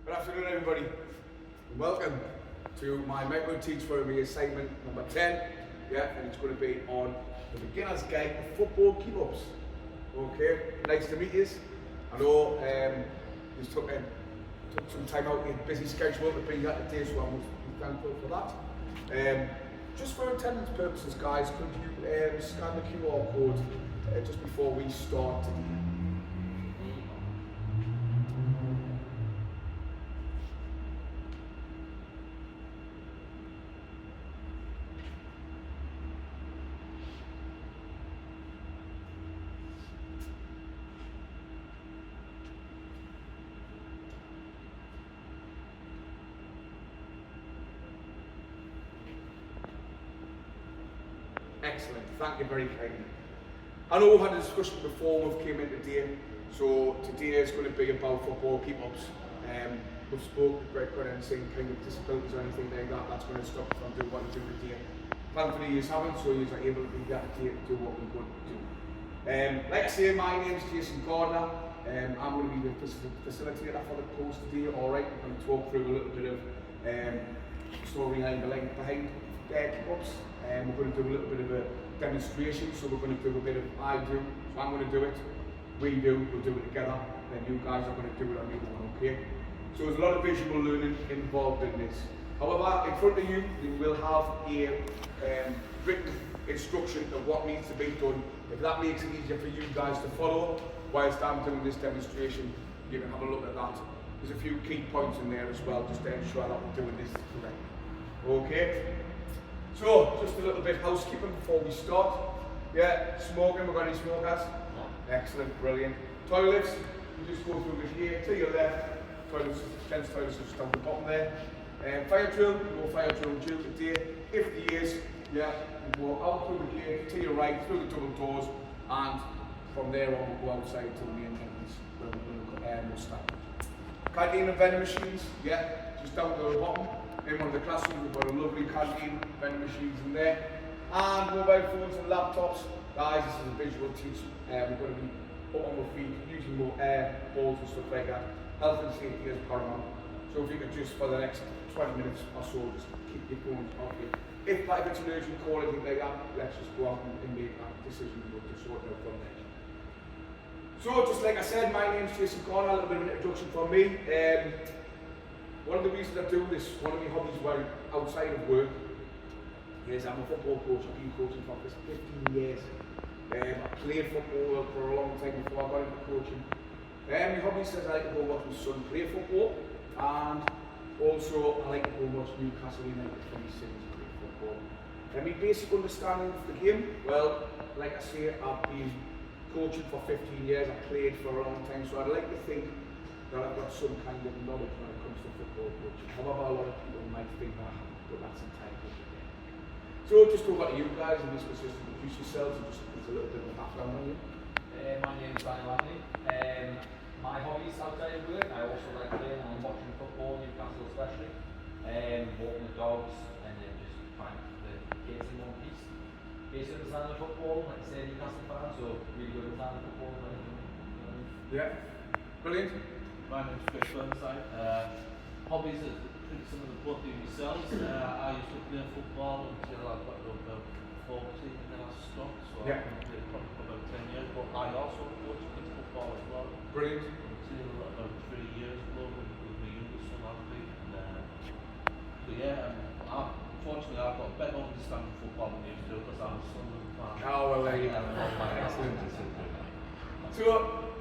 Good afternoon, everybody. Welcome to my Microteach for me assignment number 10. And it's going to be on the beginner's guide to football keep-ups. Okay, nice to meet you. I know you took some time out of your busy schedule to be here today, so I'm thankful for that. Just for attendance purposes, guys, could you scan the QR code just before we start today? Excellent, thank you very kindly. I know we've had a discussion before we came in today, so today is going to be about football keep-ups. We've spoken to Greg and saying kind of disabilities or anything like that, that's going to stop us from doing what we do today. Thankfully you haven't, so you're able to be here today to do what we're going to do. Like I say, my name is Jason Gardner. I'm going to be the facilitator for the course today. Alright, we're going to talk through a little bit of storyline behind keep-ups. We're going to do a little bit of a demonstration, so we're going to do a bit of I do, so I'm going to do it, we do, we'll do it together, then you guys are going to do it on your own, okay? So there's a lot of visual learning involved in this. However, in front of you, you will have a written instruction of what needs to be done. If that makes it easier for you guys to follow, whilst I'm doing this demonstration, you can have a look at that. There's a few key points in there as well, just to ensure that we're doing this correct. Okay? So, just a little bit housekeeping before we start. Smoking, we've got any smokers? Excellent, brilliant. Toilets, you just go through the gate to your left. Toilets, gents' toilets are just down the bottom there. Fire drill, no fire drill due today. If there is, you go out through the gate, to your right, through the double doors, and from there on we'll go outside to the main entrance where we'll start. Canteen and vending machines, just down to the bottom. In one of the classrooms, we've got a lovely canteen, vending machines in there, and mobile phones and laptops. Guys, this is a visual teach. We're going to be up on our feet, using more air, balls and stuff like that. Health and safety is paramount. So if you could just, for the next 20 minutes or so, just keep your phones off you. If it's an urgent call or anything like that, let's just go out and make that decision and we'll just sort it out from there. So, just like I said, my name's Jason Gardner, a little bit of an introduction from me. One of the reasons I do this, one of my hobbies while outside of work, is I'm a football coach. I've been coaching for 15 years. I played football for a long time before I got into coaching. My hobby says I like to go watch my son play football, and also I like to go watch Newcastle United 26 play football. And my basic understanding of the game, well, like I say, I've been coaching for 15 years, I've played for a long time, so I'd like to think that I've got some kind of knowledge when it comes to football coaching. However, a lot of people might think that I haven't, but that's entirely different. So just over to you guys, and this was just introduce yourselves and just give us a little bit of a background on you. My name is Danny Langley. My hobbies outside of work, I also like playing and watching football, Newcastle especially, walking the dogs, and then just trying to keep the kids in one piece. Basic understanding of football, like I say, Newcastle fan, so really good understanding of football. Brilliant. My name's Chris Burnside. Hobbies are pretty similar to both of yourselves. I used to play football until I got over 40 and then I stopped, so I've been playing probably for about 10 years, but I also coach kids football as well. Brilliant. Until about 3 years ago with my youngest son athlete. Unfortunately I've got a better understanding of football than you do because I'm a Sunderland fan. Oh, well, there you go. So,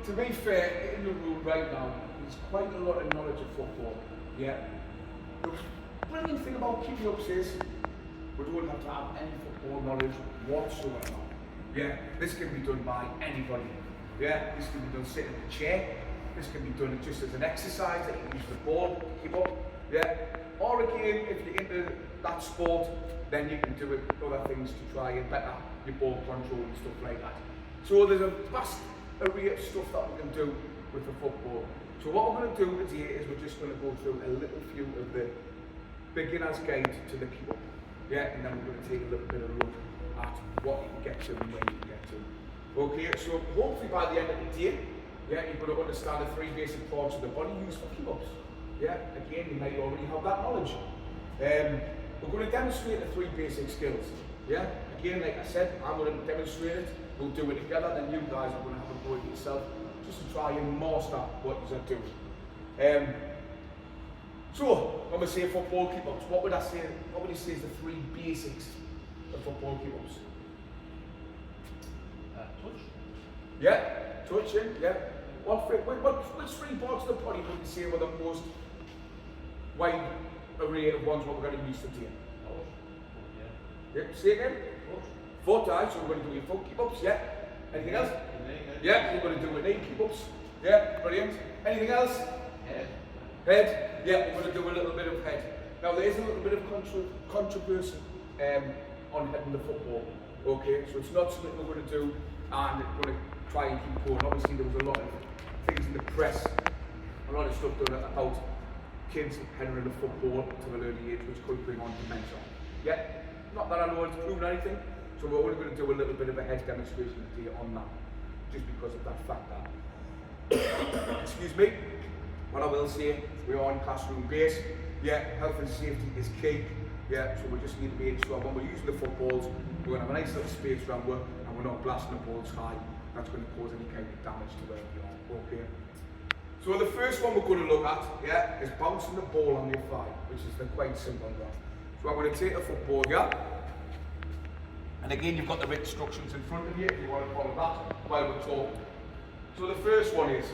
to be fair, in the room right now, there's quite a lot of knowledge of football. The brilliant thing about keeping up is we don't have to have any football knowledge whatsoever. This can be done by anybody. This can be done sitting in a chair. This can be done just as an exercise that you use the ball, keep up. Or again, if you're into that sport, then you can do it other things to try and better your ball control and stuff like that. So there's a vast array of stuff that we can do with the football. So what we're going to do today is we're just going to go through a little few of the beginner's guide to the keep-up. And then we're going to take a little bit of a look at what you can get to and where you can get to. Okay, so hopefully by the end of the day, you're going to understand the three basic parts of the body used for keep-ups. Yeah, again, you might already have that knowledge. We're going to demonstrate the 3 basic skills. Yeah, again, like I said, I'm going to demonstrate it. We'll do it together, then you guys are going to have a go at yourself just to try and master what you're doing. So, when we say football keep-ups, what would you say is the 3 basics of football keep-ups? Touch. Yeah, touching, yeah. Which 3 parts of the body would you say were the most wide array of ones what we're going to use today? Yeah, say again? Foot, aye, so we're going to do your foot keep-ups, yeah. Anything else? Yeah, we're going to do your knee keep-ups. Yeah, brilliant. Anything else? Head? Yeah, we're going to do a little bit of head. Now there is a little bit of controversy on heading the football. Okay, so it's not something we're going to do and we're going to try and keep going. Obviously there was a lot of things in the press, a lot of stuff done about kids heading into football to an early age which could bring on dementia. Yeah, not that I know it's proven anything, so we're only going to do a little bit of a head demonstration today on that, just because of that fact that, excuse me, what I will say, we are on classroom base. Yeah, health and safety is key. Yeah, so we just need to make sure when we're using the footballs, we're going to have a nice little space around it and we're not blasting the balls high. That's going to cause any kind of damage to where we are. Okay. So the first one we're going to look at, yeah, is bouncing the ball on your thigh, which is the quite simple one. So I'm going to take a football, yeah, and again you've got the instructions in front of you if you want to follow that while we're talking. So the first one is,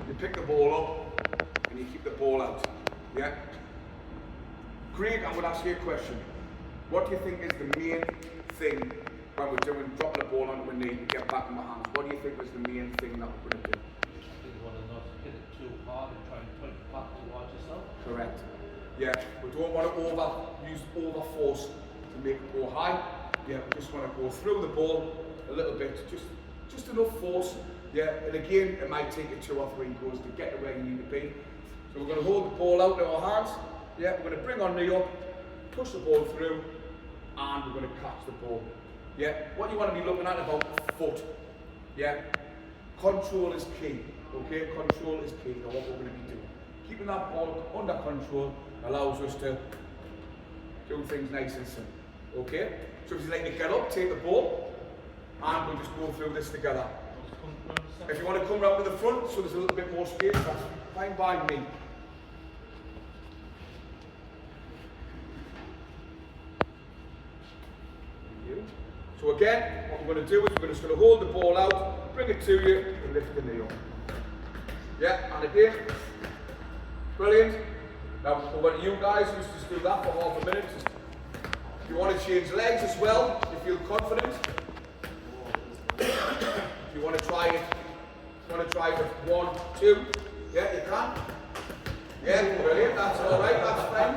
you pick the ball up and you keep the ball out, yeah. Craig, I'm going to ask you a question. What do you think is the main thing when we're doing dropping the ball onto a knee to get back in my hands? What do you think was the main thing that we're going to do? I think you want to not hit it too hard and try and put it back towards yourself. Correct. Yeah, we don't want to use over force to make it go high. Yeah, we just want to go through the ball a little bit, just enough force. Yeah, and again, it might take you 2 or 3 goes to get to where you need to be. So we're going to hold the ball out in our hands. Yeah, we're going to bring our knee up, push the ball through, and we're going to catch the ball. Yeah, what you want to be looking at about foot. Yeah, control is key. Okay, control is key to what we're going to be doing. Keeping that ball under control allows us to do things nice and simple. Okay, so if you like to get up, take the ball, and we'll just go through this together. If you want to come round to the front, so there's a little bit more space, that's fine by me. So again, what we're going to do is we're just going to hold the ball out, bring it to you, and lift the knee up. Yeah, and again, brilliant. Now over to you guys, let's just do that for half a minute. If you want to change legs as well, if you feel confident. If you want to try it, with 1, 2, yeah, you can. Yeah, brilliant, that's all right, that's fine.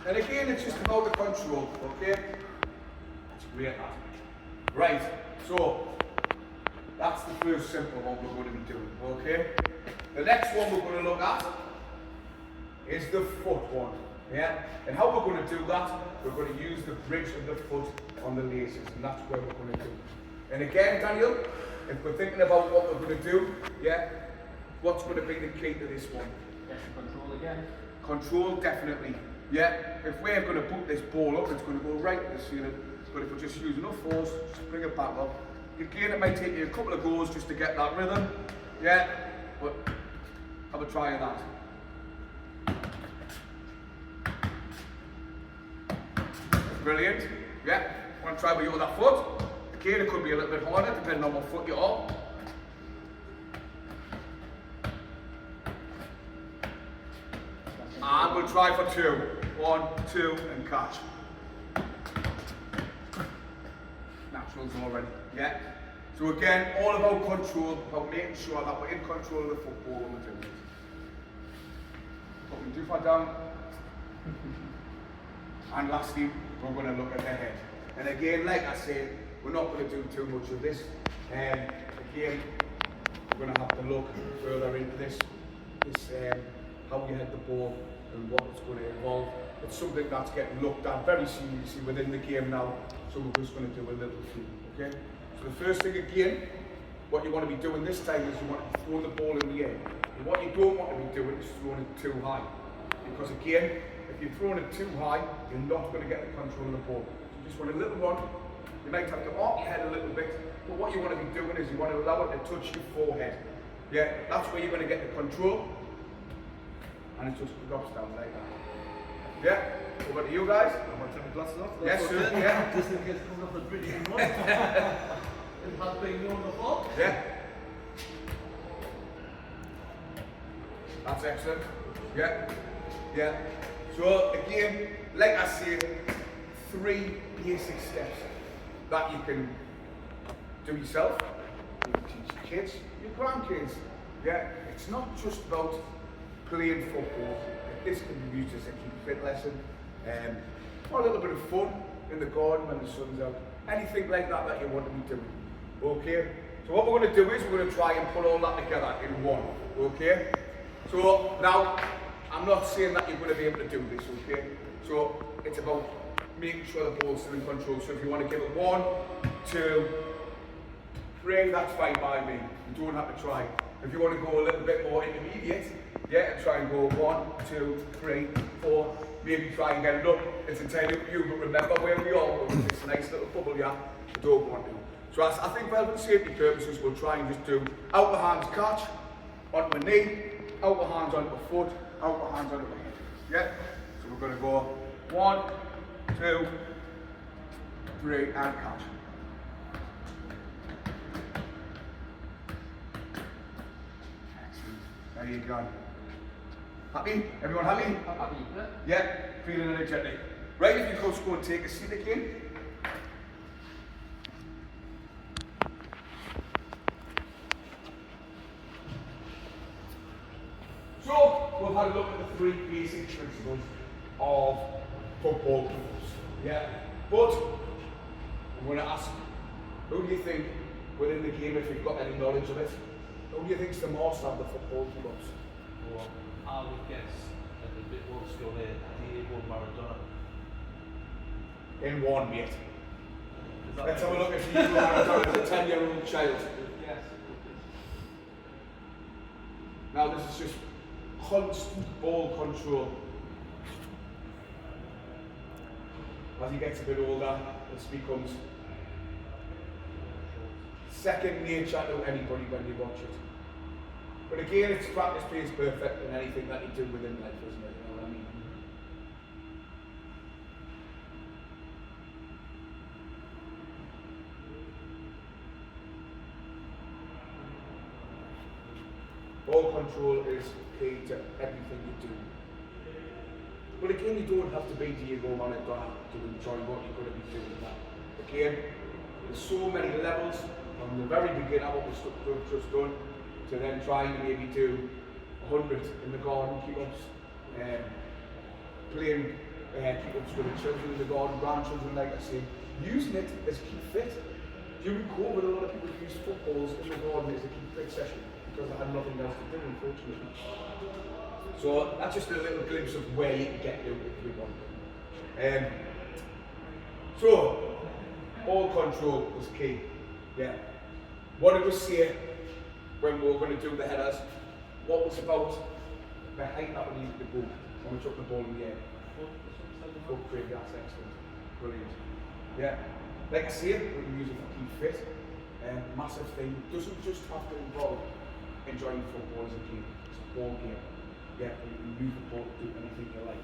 And again, it's just about the control, okay? That's great, that. Right, so that's the first simple one we're going to be doing, okay? The next one we're going to look at is the foot one, yeah? And how we're going to do that, we're going to use the bridge of the foot on the laces, and that's where we're going to do. And again, Daniel, if we're thinking about what we're going to do, yeah, what's going to be the key to this one? Yes, control again. Control, definitely. Yeah, if we're going to put this ball up, it's going to go right to the ceiling. But if we just use enough force, just bring it back up. Again, it might take you a couple of goes just to get that rhythm. Yeah, but have a try of that. Brilliant. Yeah, want to try with your other foot. Again, it could be a little bit harder depending on what foot you're on. And we'll try for 2. 1, 2, and catch. Naturals already, yeah? So again, all about control, about making sure that we're in control of the football when we're doing it. Putting too far down. And lastly, we're going to look at the head. And again, like I said, we're not going to do too much of this. Again, we're going to have to look further into this how you head the ball and what it's going to involve. It's something that's getting looked at very seriously within the game now, so we're just going to do a little few, okay? So the first thing again, what you want to be doing this time is you want to be throwing the ball in the air. And what you don't want to be doing is throwing it too high. Because again, if you're throwing it too high, you're not going to get the control of the ball. So you just want a little one. You might have to arc your head a little bit, but what you want to be doing is you want to allow it to touch your forehead. Yeah, that's where you're going to get the control. And it just drops down like that. Yeah, over to you guys. I'm going to take my glasses off. Yes, That's sir, okay. yeah. Just in case it comes off the British one. It has been known before. Yeah. That's excellent. Yeah. Yeah. So again, like I say, 3 basic steps that you can do yourself, you can teach your kids, your grandkids. Yeah. It's not just about playing football. This can be used as a keep fit lesson, or a little bit of fun in the garden when the sun's out. Anything like that that you want to be doing. Okay? So what we're going to do is we're going to try and put all that together in one. Okay? So now, I'm not saying that you're going to be able to do this, okay? So it's about making sure the ball's still in control. So if you want to give it 1, 2, 3, that's fine by me. You don't have to try. If you want to go a little bit more intermediate, yeah, and try and go 1, 2, 3, 4, maybe try and get it up. It's entirely up to you, but remember where we are with this nice little bubble here. You don't want to. So I think for health and safety purposes, we'll try and just do outer hands catch, onto a knee, outer hands onto a foot, outer hands onto a head. Yeah? So we're going to go 1, 2, 3, and catch. Excellent. There you go. Happy? Everyone happy? Happy? Yeah? Feeling energetic. Right, if you could go and take a seat again. So, we've had a look at the 3 basic principles of football rules. Yeah? But, I'm going to ask, who do you think within the game, if you've got any knowledge of it, who do you think's the master of the football clubs? Well, I would guess at the bit old school here, Diego Maradona. In one, mate. Is that Let's right? have a look at Diego Maradona as a 10-year-old child. Yes. Now this is just constant ball control. As he gets a bit older, this becomes second nature to anybody when you watch it. But again, it's practice pays perfect in anything that you do within life, isn't it? You know what I mean? Ball control is key to everything you do. But again, you don't have to be Diego Maradona to enjoy what you're going to be doing now. Again, there's so many levels from the very beginning, what we've just done, to then trying to maybe do 100 in the garden keep-ups, playing keep-ups with the children in the garden, grandchildren, like I say, using it as keep fit. During COVID, a lot of people used footballs in the garden as a keep fit session because they had nothing else to do, unfortunately. So that's just a little glimpse of where you can get to if you want. So, ball control was key. Yeah. What did we say when we were going to do the headers? What was about the height that we needed to go when we took the ball in the air? Foot crane, that's excellent. Brilliant. Yeah. Like I say, we can use it for keep fit. Massive thing. It doesn't just have to involve enjoying football as a game. It's a ball game. Yeah, you can use the ball to do anything you like.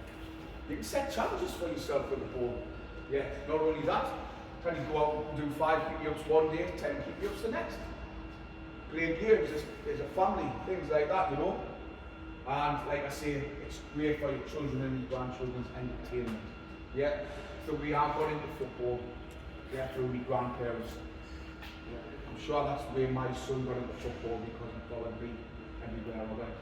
You can set challenges for yourself with the ball. Yeah, not only that, can you go out and do 5 keep-ups one day, 10 keep-ups the next. Playing games is a family, things like that, you know. And like I say, it's great for your children and your grandchildren's entertainment. Yeah, so we have got into football, yeah, through my grandparents. Yeah, I'm sure that's where my son got into football because he followed me everywhere I went.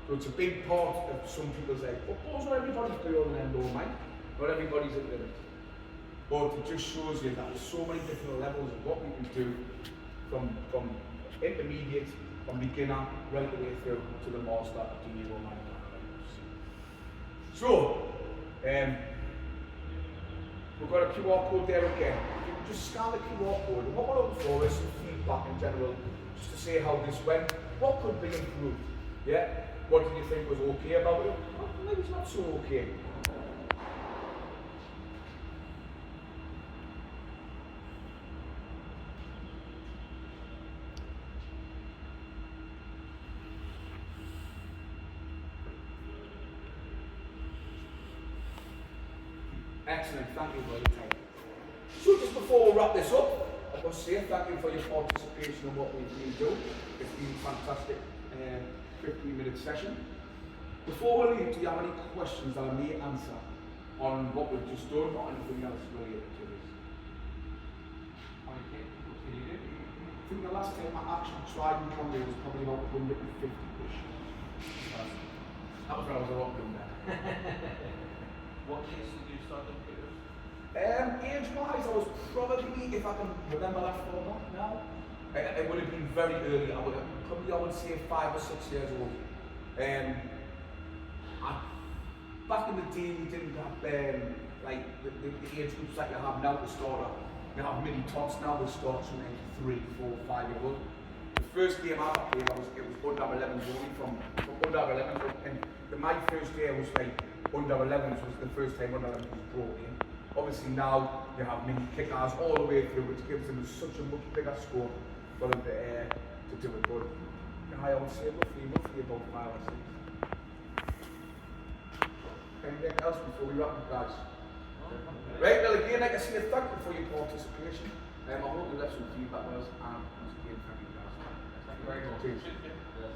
So it's a big part of some people's life. Football's not everybody's be all and end all, mate. Not everybody's at limit. But it just shows you that there's so many different levels of what we can do from intermediate, from beginner, right the way through to the master of Diego Maradona. So, we've got a QR code there again. You can just scan the QR code. And what we're looking for is some feedback in general, just to say how this went, what could be improved. Yeah. What did you think was okay about it? Well, maybe it's not so okay. Excellent, thank you for your time. So just before we wrap this up, I must say thank you for your participation in what we've been doing. It's been a fantastic 15-minute session. Before we leave, do you have any questions that I may answer on what we've just done or anything else related to this? What can you do? I think the last time I actually tried and Conway was probably about 150-ish. That was when I was a lot younger. What age did you start doing fitness? Age-wise, I was probably, if I can remember that far back now, it would have been very early. I would say 5 or 6 years old. Back in the day, we didn't have like the age groups that you have now to start up. You have mini tots now, we start from 3, 4, 5 years old. The first game I played, it was under 11s only, from under 11s, and my first year was like under 11s was the first time under 11s was brought in. Obviously now you have mini kickers all the way through, which gives them such a much bigger score for them to do it. But I would say roughly about 5 or 6. Anything else before we wrap up, guys? Right, well again, like I say, thank you for your participation. I hope you left some feedback with us, and once again, thank you guys. Thank you very much. Cheers. Yes.